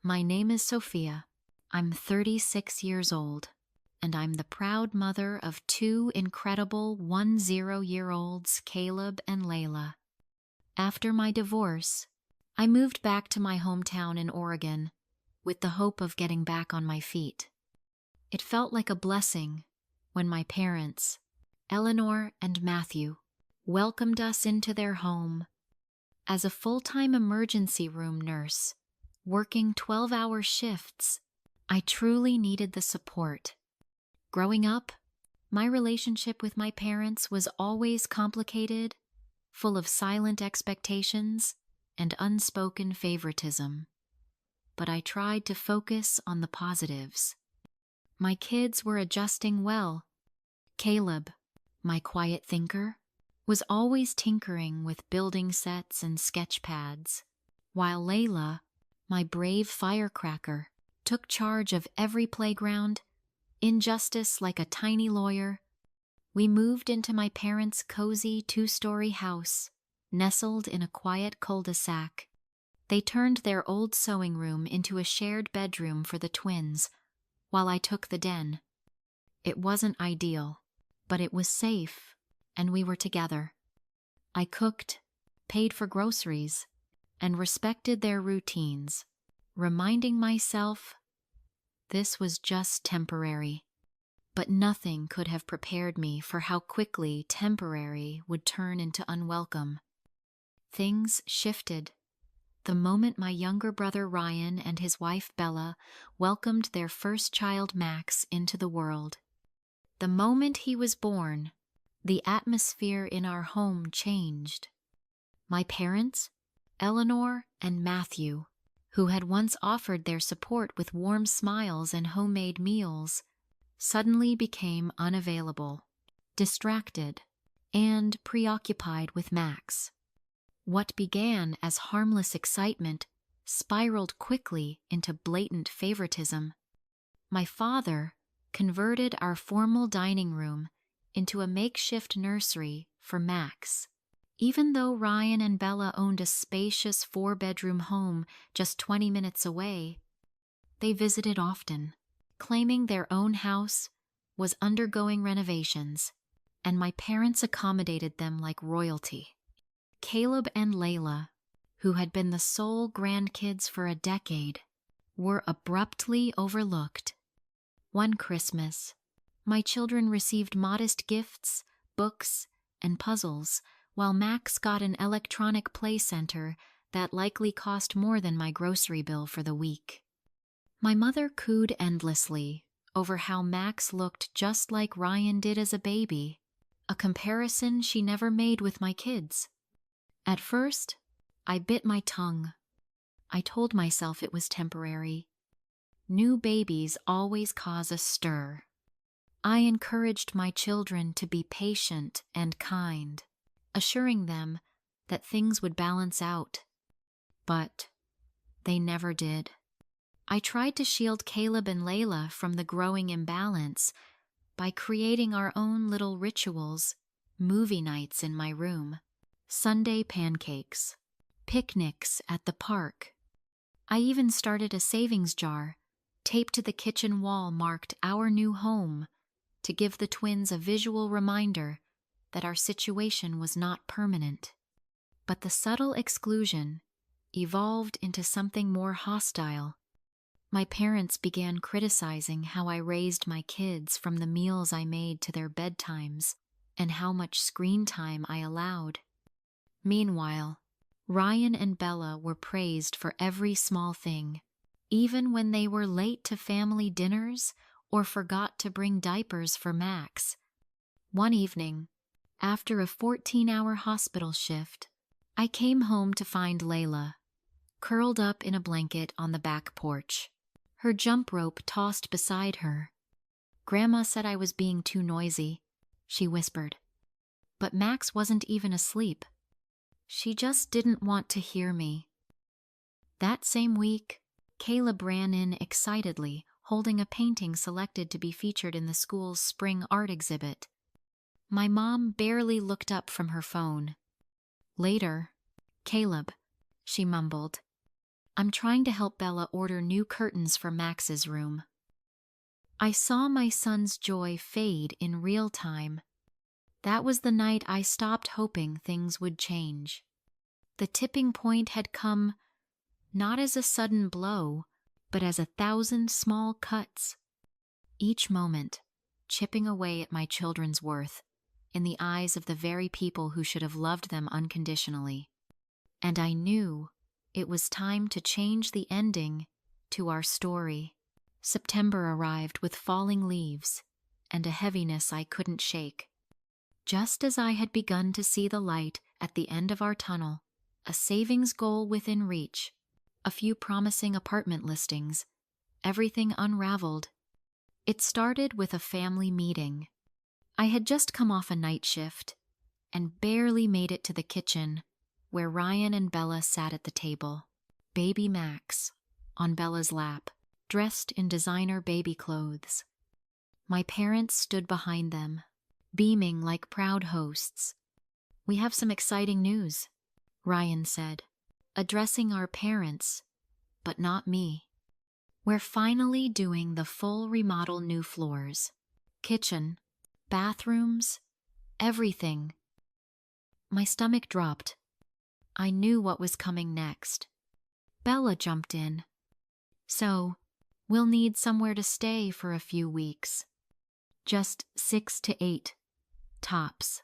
My name is Sophia. I'm 36 years old, and I'm the proud mother of two incredible 10-year-olds, Caleb and Layla. After my divorce, I moved back to my hometown in Oregon with the hope of getting back on my feet. It felt like a blessing when my parents, Eleanor and Matthew, welcomed us into their home. As a full-time emergency room nurse, working 12-hour shifts, I truly needed the support. Growing up, my relationship with my parents was always complicated, full of silent expectations and unspoken favoritism. But I tried to focus on the positives. My kids were adjusting well. Caleb, my quiet thinker, was always tinkering with building sets and sketch pads, while Layla, my brave firecracker, took charge of every playground, in justice like a tiny lawyer. We moved into my parents' cozy 2-story house, nestled in a quiet cul-de-sac. They turned their old sewing room into a shared bedroom for the twins, while I took the den. It wasn't ideal, but it was safe, and we were together. I cooked, paid for groceries, and respected their routines, reminding myself this was just temporary. But nothing could have prepared me for how quickly temporary would turn into unwelcome. Things shifted the moment my younger brother Ryan and his wife Bella welcomed their first child Max into the world. The moment he was born, the atmosphere in our home changed. My parents, Eleanor and Matthew, who had once offered their support with warm smiles and homemade meals, suddenly became unavailable, distracted, and preoccupied with Max. What began as harmless excitement spiraled quickly into blatant favoritism. My father converted our formal dining room into a makeshift nursery for Max. Even though Ryan and Bella owned a spacious 4-bedroom home just 20 minutes away, they visited often, claiming their own house was undergoing renovations, and my parents accommodated them like royalty. Caleb and Layla, who had been the sole grandkids for a decade, were abruptly overlooked. One Christmas, my children received modest gifts, books, and puzzles, while Max got an electronic play center that likely cost more than my grocery bill for the week. My mother cooed endlessly over how Max looked just like Ryan did as a baby, a comparison she never made with my kids. At first, I bit my tongue. I told myself it was temporary. New babies always cause a stir. I encouraged my children to be patient and kind, assuring them that things would balance out. But they never did. I tried to shield Caleb and Layla from the growing imbalance by creating our own little rituals, movie nights in my room, Sunday pancakes, picnics at the park. I even started a savings jar taped to the kitchen wall marked "Our New Home" to give the twins a visual reminder that our situation was not permanent. But the subtle exclusion evolved into something more hostile. My parents began criticizing how I raised my kids, from the meals I made to their bedtimes, and how much screen time I allowed. Meanwhile, Ryan and Bella were praised for every small thing, even when they were late to family dinners or forgot to bring diapers for Max. One evening, after a 14-hour hospital shift, I came home to find Layla, curled up in a blanket on the back porch, her jump rope tossed beside her. "Grandma said I was being too noisy," she whispered. But Max wasn't even asleep. She just didn't want to hear me. That same week, Caleb ran in excitedly, holding a painting selected to be featured in the school's spring art exhibit. My mom barely looked up from her phone. "Later, Caleb," she mumbled. I'm trying to help Bella order new curtains for Max's room. I saw my son's joy fade in real time. That was the night I stopped hoping things would change. The tipping point had come not as a sudden blow, but as 1,000 small cuts. Each moment, chipping away at my children's worth, in the eyes of the very people who should have loved them unconditionally. And I knew it was time to change the ending to our story. September arrived with falling leaves and a heaviness I couldn't shake. Just as I had begun to see the light at the end of our tunnel, a savings goal within reach, a few promising apartment listings, everything unraveled. It started with a family meeting. I had just come off a night shift and barely made it to the kitchen, where Ryan and Bella sat at the table. Baby Max, on Bella's lap, dressed in designer baby clothes. My parents stood behind them, beaming like proud hosts. "We have some exciting news," Ryan said, addressing our parents, but not me. "We're finally doing the full remodel, new floors, kitchen, bathrooms, everything." My stomach dropped. I knew what was coming next. Bella jumped in. "So, we'll need somewhere to stay for a few weeks. Just 6 to 8, tops."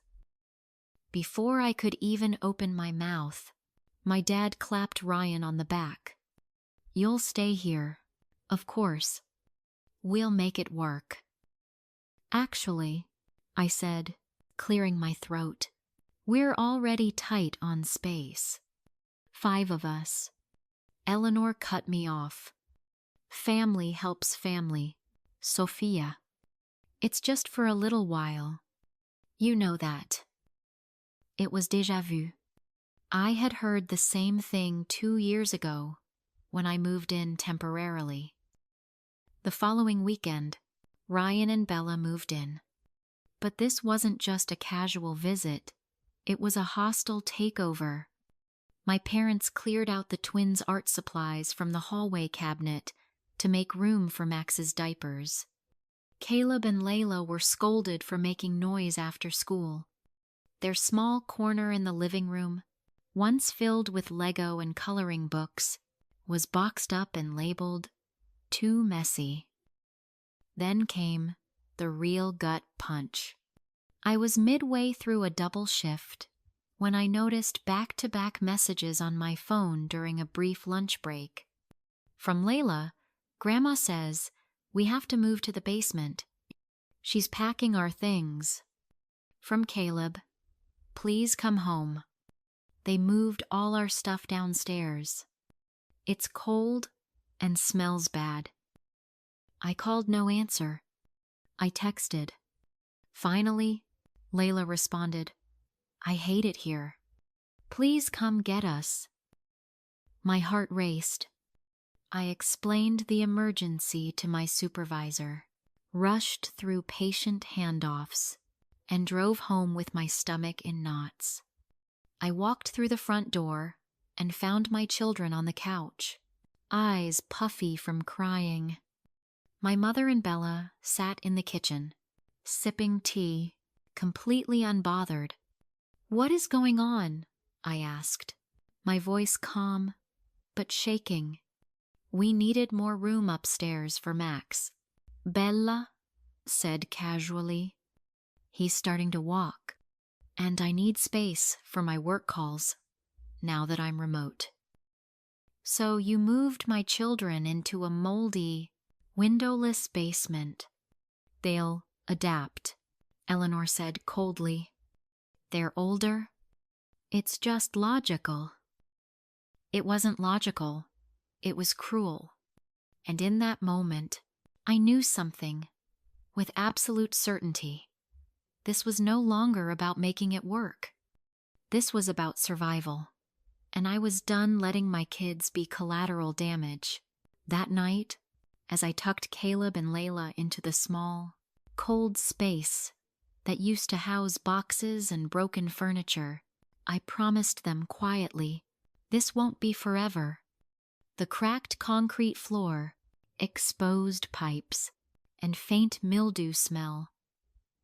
Before I could even open my mouth, my dad clapped Ryan on the back. "You'll stay here, of course. We'll make it work." "Actually," I said, clearing my throat, "we're already tight on space. 5 of us." Eleanor cut me off. "Family helps family, Sophia. It's just for a little while. You know that." It was déjà vu. I had heard the same thing 2 years ago when I moved in temporarily. The following weekend, Ryan and Bella moved in. But this wasn't just a casual visit. It was a hostile takeover. My parents cleared out the twins' art supplies from the hallway cabinet to make room for Max's diapers. Caleb and Layla were scolded for making noise after school. Their small corner in the living room, once filled with Lego and coloring books, was boxed up and labeled "too messy." Then came the real gut punch. I was midway through a double shift when I noticed back-to-back messages on my phone during a brief lunch break. From Layla, "Grandma says we have to move to the basement. She's packing our things." From Caleb, "Please come home. They moved all our stuff downstairs. It's cold and smells bad." I called no answer. I texted. Finally, Layla responded, "I hate it here. Please come get us." My heart raced. I explained the emergency to my supervisor, rushed through patient handoffs, and drove home with my stomach in knots. I walked through the front door and found my children on the couch, eyes puffy from crying. My mother and Bella sat in the kitchen, sipping tea, completely unbothered. "What is going on?" I asked, my voice calm but shaking. "We needed more room upstairs for Max," Bella said casually. "He's starting to walk, and I need space for my work calls now that I'm remote." "So you moved my children into a moldy, windowless basement. They'll adapt," Eleanor said coldly. "They're older. It's just logical." It wasn't logical. It was cruel. And in that moment, I knew something, with absolute certainty. This was no longer about making it work. This was about survival. And I was done letting my kids be collateral damage. That night, as I tucked Caleb and Layla into the small, cold space that used to house boxes and broken furniture, I promised them quietly, "This won't be forever. The cracked concrete floor, exposed pipes, and faint mildew smell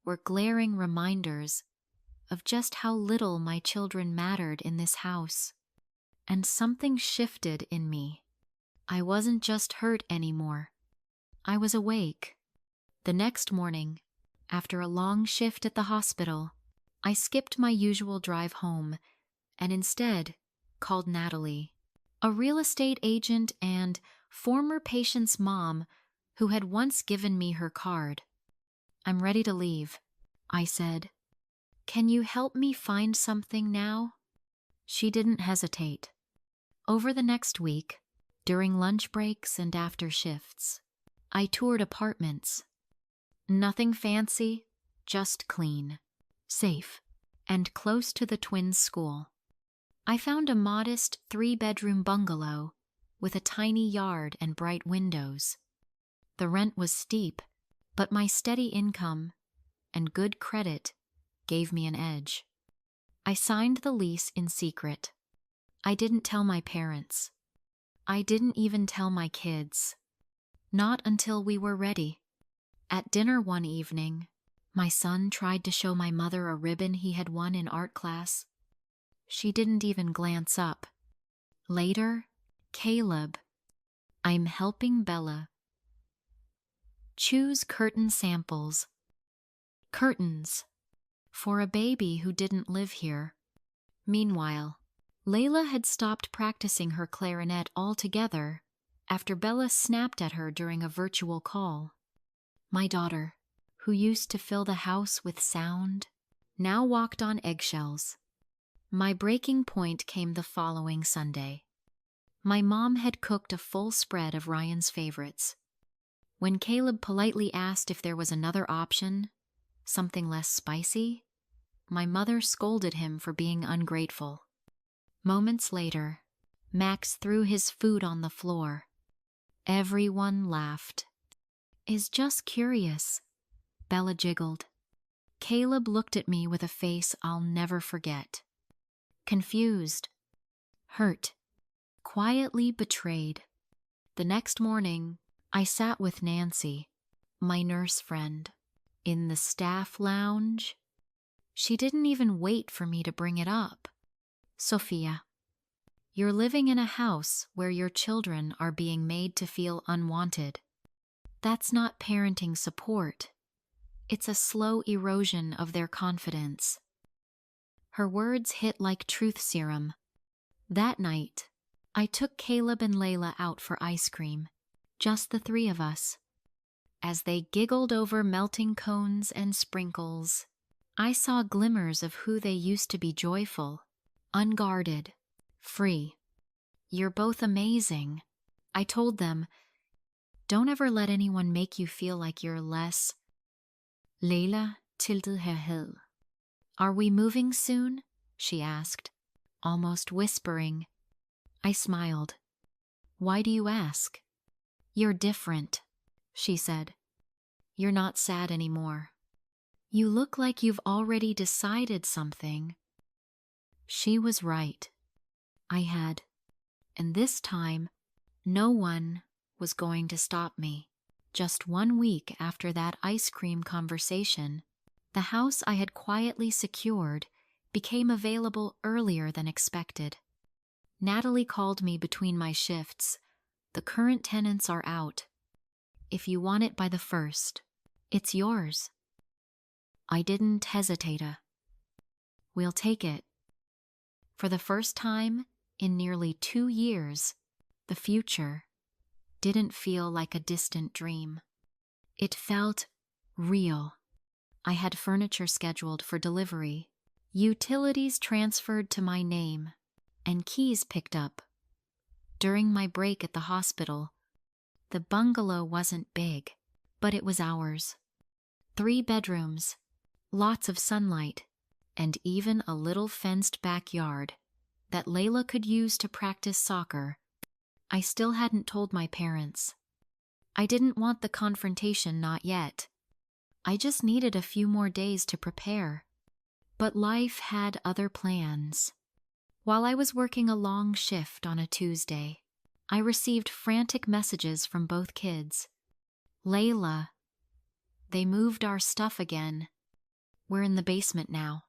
were glaring reminders of just how little my children mattered in this house. And something shifted in me. I wasn't just hurt anymore. I was awake. The next morning, after a long shift at the hospital, I skipped my usual drive home and instead called Natalie, a real estate agent and former patient's mom who had once given me her card. "I'm ready to leave," I said. "Can you help me find something now?" She didn't hesitate. Over the next week, during lunch breaks and after shifts, I toured apartments. Nothing fancy, just clean, safe, and close to the twins' school. I found a modest 3-bedroom bungalow with a tiny yard and bright windows. The rent was steep, but my steady income and good credit gave me an edge. I signed the lease in secret. I didn't tell my parents. I didn't even tell my kids. Not until we were ready. At dinner one evening, my son tried to show my mother a ribbon he had won in art class. She didn't even glance up. Later, Caleb, "I'm helping Bella choose curtain samples." Curtains. For a baby who didn't live here. Meanwhile, Layla had stopped practicing her clarinet altogether after Bella snapped at her during a virtual call. My daughter, who used to fill the house with sound, now walked on eggshells. My breaking point came the following Sunday. My mom had cooked a full spread of Ryan's favorites. When Caleb politely asked if there was another option, something less spicy, my mother scolded him for being ungrateful. Moments later, Max threw his food on the floor. Everyone laughed. "Is just curious," Bella jiggled. Caleb looked at me with a face I'll never forget. Confused, hurt, quietly betrayed. The next morning, I sat with Nancy, my nurse friend, in the staff lounge. She didn't even wait for me to bring it up. "Sophia, you're living in a house where your children are being made to feel unwanted. That's not parenting support. It's a slow erosion of their confidence." Her words hit like truth serum. That night, I took Caleb and Layla out for ice cream, just the 3 of us. As they giggled over melting cones and sprinkles, I saw glimmers of who they used to be: joyful, unguarded, free. "You're both amazing," I told them. "Don't ever let anyone make you feel like you're less." Layla tilted her head. "Are we moving soon?" she asked, almost whispering. I smiled. "Why do you ask?" "You're different," she said. "You're not sad anymore. You look like you've already decided something." She was right. I had. And this time, no one was going to stop me. Just 1 week after that ice cream conversation, the house I had quietly secured became available earlier than expected. Natalie called me between my shifts. "The current tenants are out. If you want it by the 1st, it's yours." I didn't hesitate. "We'll take it." For the first time in nearly 2 years, the future didn't feel like a distant dream. It felt real. I had furniture scheduled for delivery, utilities transferred to my name, and keys picked up. During my break at the hospital, the bungalow wasn't big, but it was ours. 3 bedrooms, lots of sunlight, and even a little fenced backyard that Layla could use to practice soccer. I still hadn't told my parents. I didn't want the confrontation, not yet. I just needed a few more days to prepare. But life had other plans. While I was working a long shift on a Tuesday, I received frantic messages from both kids. Layla, they moved our stuff again. We're in the basement now.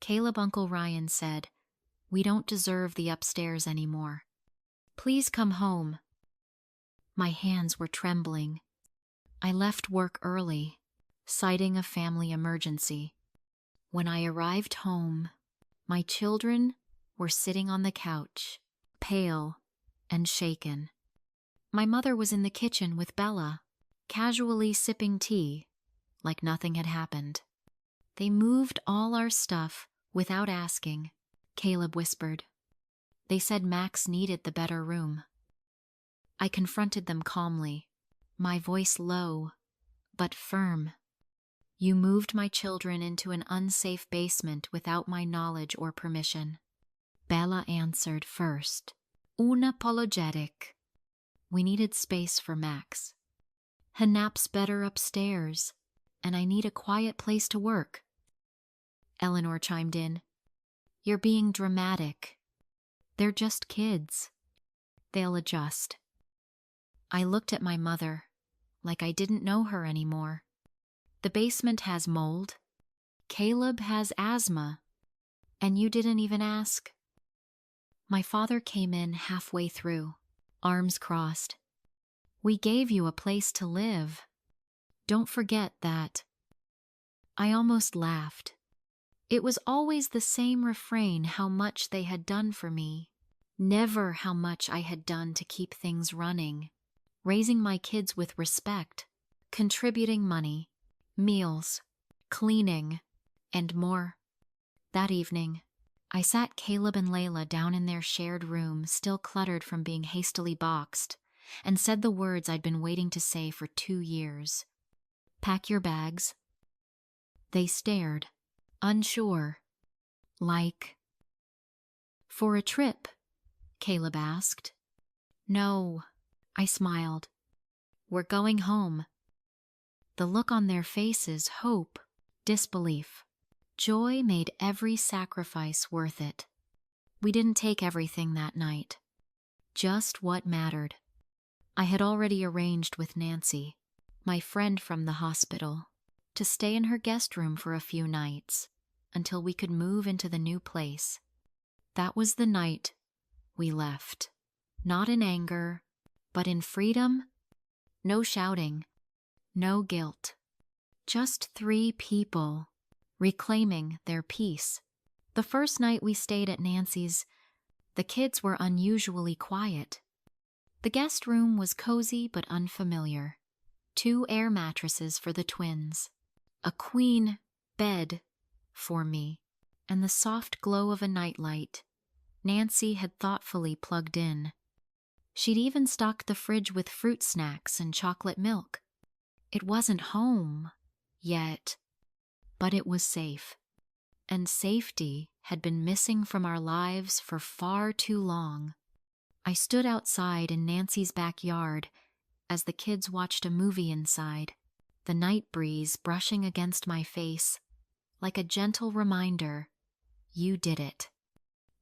Caleb, Uncle Ryan said, we don't deserve the upstairs anymore. Please come home. My hands were trembling. I left work early, citing a family emergency. When I arrived home, my children were sitting on the couch, pale and shaken. My mother was in the kitchen with Bella, casually sipping tea, like nothing had happened. They moved all our stuff without asking, Caleb whispered. They said Max needed the better room. I confronted them calmly, my voice low but firm. You moved my children into an unsafe basement without my knowledge or permission. Bella answered first, unapologetic. We needed space for Max. He naps better upstairs, and I need a quiet place to work. Eleanor chimed in. You're being dramatic. They're just kids. They'll adjust. I looked at my mother, like I didn't know her anymore. The basement has mold. Caleb has asthma. And you didn't even ask. My father came in halfway through, arms crossed. We gave you a place to live. Don't forget that. I almost laughed. It was always the same refrain how much they had done for me, never how much I had done to keep things running. Raising my kids with respect, contributing money, meals, cleaning, and more. That evening, I sat Caleb and Layla down in their shared room, still cluttered from being hastily boxed, and said the words I'd been waiting to say for 2 years. Pack your bags. They stared, unsure, like, for a trip? Caleb asked. No, I smiled. We're going home. The look on their faces, hope, disbelief. Joy made every sacrifice worth it. We didn't take everything that night, just what mattered. I had already arranged with Nancy, my friend from the hospital, to stay in her guest room for a few nights until we could move into the new place. That was the night we left, not in anger, but in freedom. No shouting, no guilt. Just 3 people reclaiming their peace. The first night we stayed at Nancy's, the kids were unusually quiet. The guest room was cozy but unfamiliar. 2 air mattresses for the twins, a queen bed for me, and the soft glow of a nightlight Nancy had thoughtfully plugged in. She'd even stocked the fridge with fruit snacks and chocolate milk. It wasn't home yet, but it was safe. And safety had been missing from our lives for far too long. I stood outside in Nancy's backyard as the kids watched a movie inside, the night breeze brushing against my face, like a gentle reminder, you did it.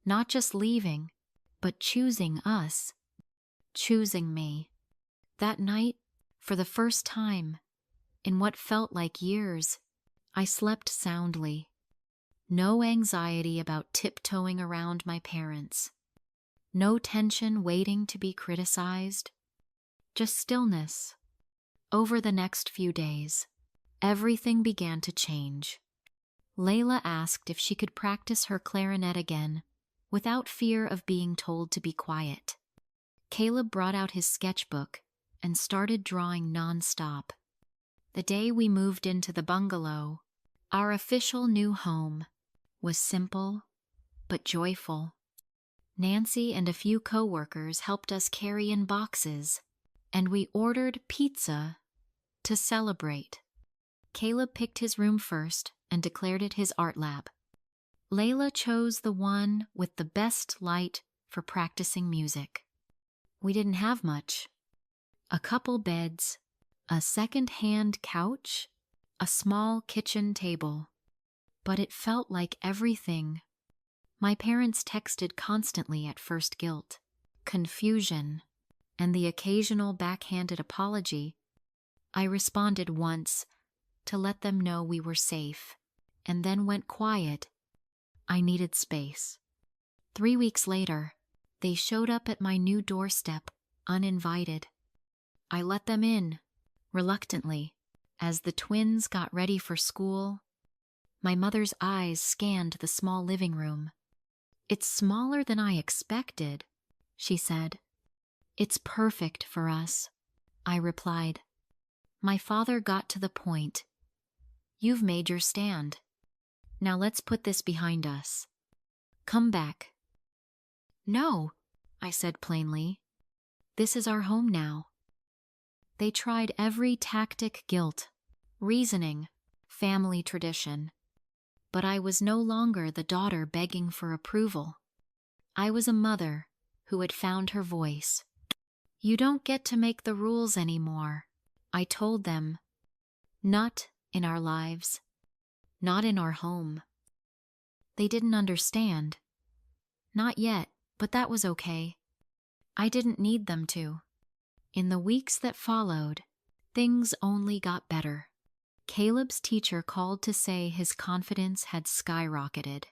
Not just leaving, but choosing us. Choosing me. That night, for the first time, in what felt like years, I slept soundly. No anxiety about tiptoeing around my parents. No tension waiting to be criticized. Just stillness. Over the next few days, everything began to change. Layla asked if she could practice her clarinet again, without fear of being told to be quiet. Caleb brought out his sketchbook and started drawing nonstop. The day we moved into the bungalow, our official new home, was simple but joyful. Nancy and a few co-workers helped us carry in boxes, and we ordered pizza to celebrate. Caleb picked his room first and declared it his art lab. Layla chose the one with the best light for practicing music. We didn't have much. A couple beds, a second-hand couch, a small kitchen table. But it felt like everything. My parents texted constantly at first: guilt, confusion, and the occasional backhanded apology, I responded once to let them know we were safe, and then went quiet. I needed space. 3 weeks later, they showed up at my new doorstep, uninvited. I let them in, reluctantly, as the twins got ready for school. My mother's eyes scanned the small living room. "It's smaller than I expected," she said. "It's perfect for us," I replied. My father got to the point. "You've made your stand. Now let's put this behind us. Come back." "No," I said plainly. "This is our home now." They tried every tactic: guilt, reasoning, family tradition. But I was no longer the daughter begging for approval. I was a mother who had found her voice. "You don't get to make the rules anymore," I told them. "Not in our lives. Not in our home." They didn't understand. Not yet, but that was okay. I didn't need them to. In the weeks that followed, things only got better. Caleb's teacher called to say his confidence had skyrocketed.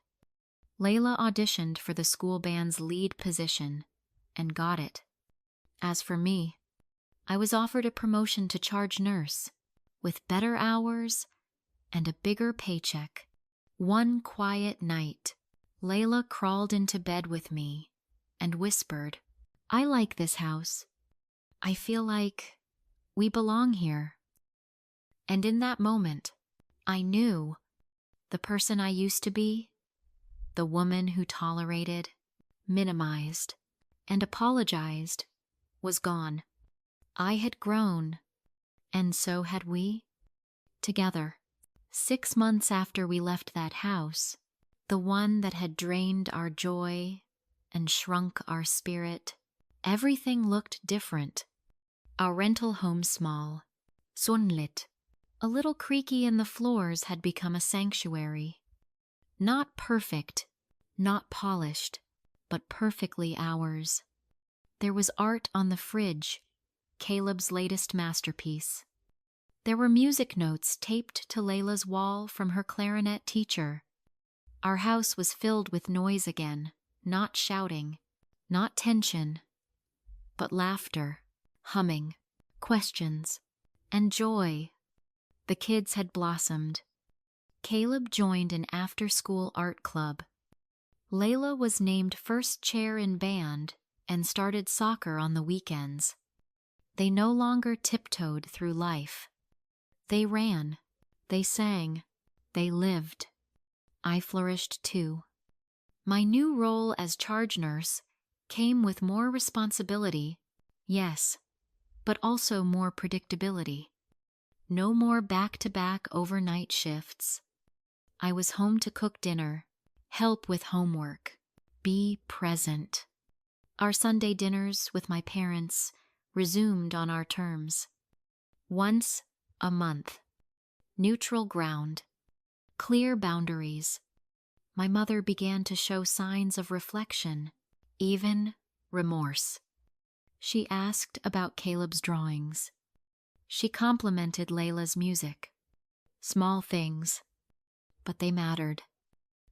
Layla auditioned for the school band's lead position and got it. As for me, I was offered a promotion to charge nurse, with better hours and a bigger paycheck. One quiet night, Layla crawled into bed with me and whispered, "I like this house. I feel like we belong here." And in that moment, I knew the person I used to be, the woman who tolerated, minimized, and apologized, was gone. I had grown, and so had we, together. 6 months after we left that house, the one that had drained our joy and shrunk our spirit, everything looked different. Our rental home small, sunlit, a little creaky, and the floors had become a sanctuary. Not perfect, not polished, but perfectly ours. There was art on the fridge, Caleb's latest masterpiece. There were music notes taped to Layla's wall from her clarinet teacher. Our house was filled with noise again, not shouting, not tension, but laughter, humming, questions, and joy. The kids had blossomed. Caleb joined an after-school art club. Layla was named first chair in band and started soccer on the weekends. They no longer tiptoed through life. They ran, they sang, they lived. I flourished too. My new role as charge nurse came with more responsibility, yes, but also more predictability. No more back-to-back overnight shifts. I was home to cook dinner, help with homework, be present. Our Sunday dinners with my parents resumed on our terms. Once a month. Neutral ground. Clear boundaries. My mother began to show signs of reflection, even remorse. She asked about Caleb's drawings. She complimented Layla's music. Small things, but they mattered.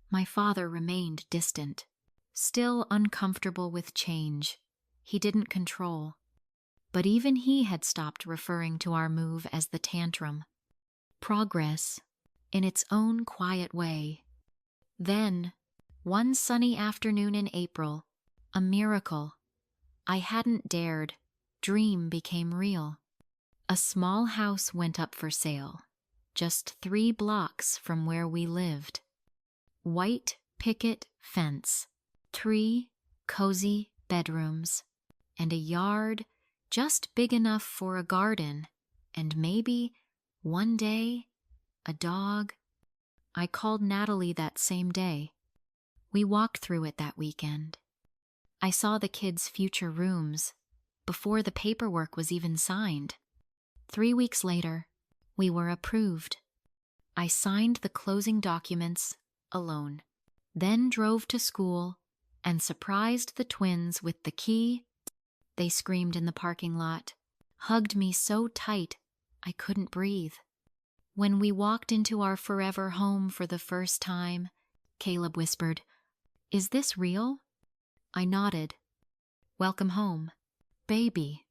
My father remained distant, still uncomfortable with change. He didn't control. But even he had stopped referring to our move as the tantrum. Progress, in its own quiet way. Then, one sunny afternoon in April, a miracle I hadn't dared dream became real. A small house went up for sale, just 3 blocks from where we lived. White picket fence, 3 cozy bedrooms, and a yard just big enough for a garden, and maybe, one day, a dog. I called Natalie that same day. We walked through it that weekend. I saw the kids' future rooms before the paperwork was even signed. 3 weeks later, we were approved. I signed the closing documents alone, then drove to school and surprised the twins with the key they screamed in the parking lot, hugged me so tight I couldn't breathe. When we walked into our forever home for the first time, Caleb whispered, "Is this real?" I nodded. "Welcome home, baby."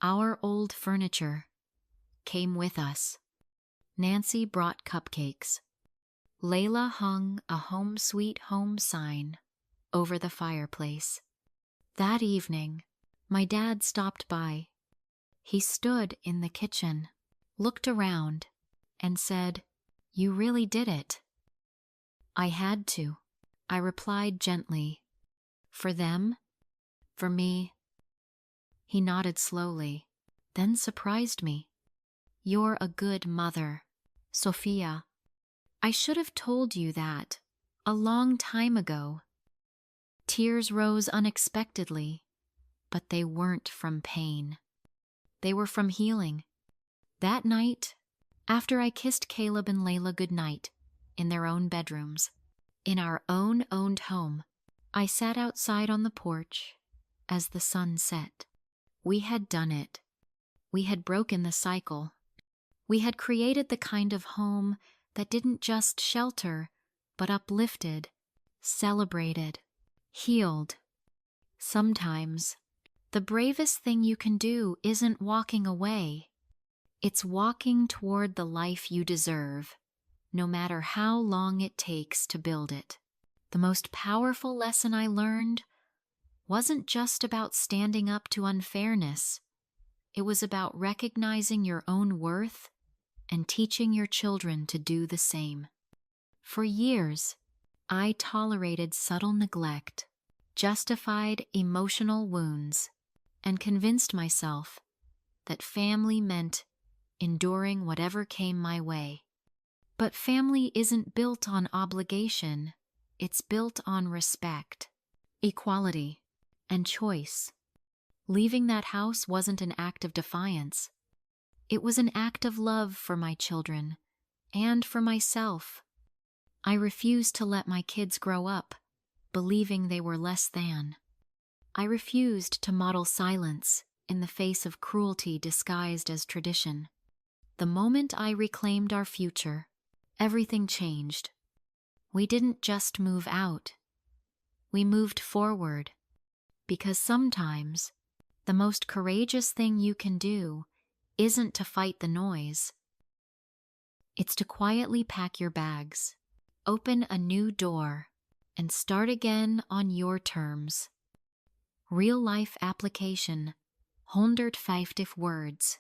Our old furniture came with us. Nancy brought cupcakes. Layla hung a home sweet home sign over the fireplace. That evening, my dad stopped by. He stood in the kitchen, looked around, and said, "You really did it." "I had to," I replied gently. "For them, for me." He nodded slowly, then surprised me. "You're a good mother, Sophia. I should have told you that a long time ago." Tears rose unexpectedly, but they weren't from pain. They were from healing. That night, after I kissed Caleb and Layla goodnight in their own bedrooms, in our own owned home, I sat outside on the porch as the sun set. We had done it. We had broken the cycle. We had created the kind of home that didn't just shelter, but uplifted, celebrated, healed. Sometimes, the bravest thing you can do isn't walking away. It's walking toward the life you deserve, no matter how long it takes to build it. The most powerful lesson I learned wasn't just about standing up to unfairness. It was about recognizing your own worth and teaching your children to do the same. For years, I tolerated subtle neglect, justified emotional wounds, and convinced myself that family meant enduring whatever came my way. But family isn't built on obligation. It's built on respect, equality, and choice. Leaving that house wasn't an act of defiance. It was an act of love for my children and for myself. I refused to let my kids grow up believing they were less than. I refused to model silence in the face of cruelty disguised as tradition. The moment I reclaimed our future, everything changed. We didn't just move out. We moved forward, because sometimes the most courageous thing you can do isn't to fight the noise. It's to quietly pack your bags, open a new door, and start again on your terms. Real life application, 150 words.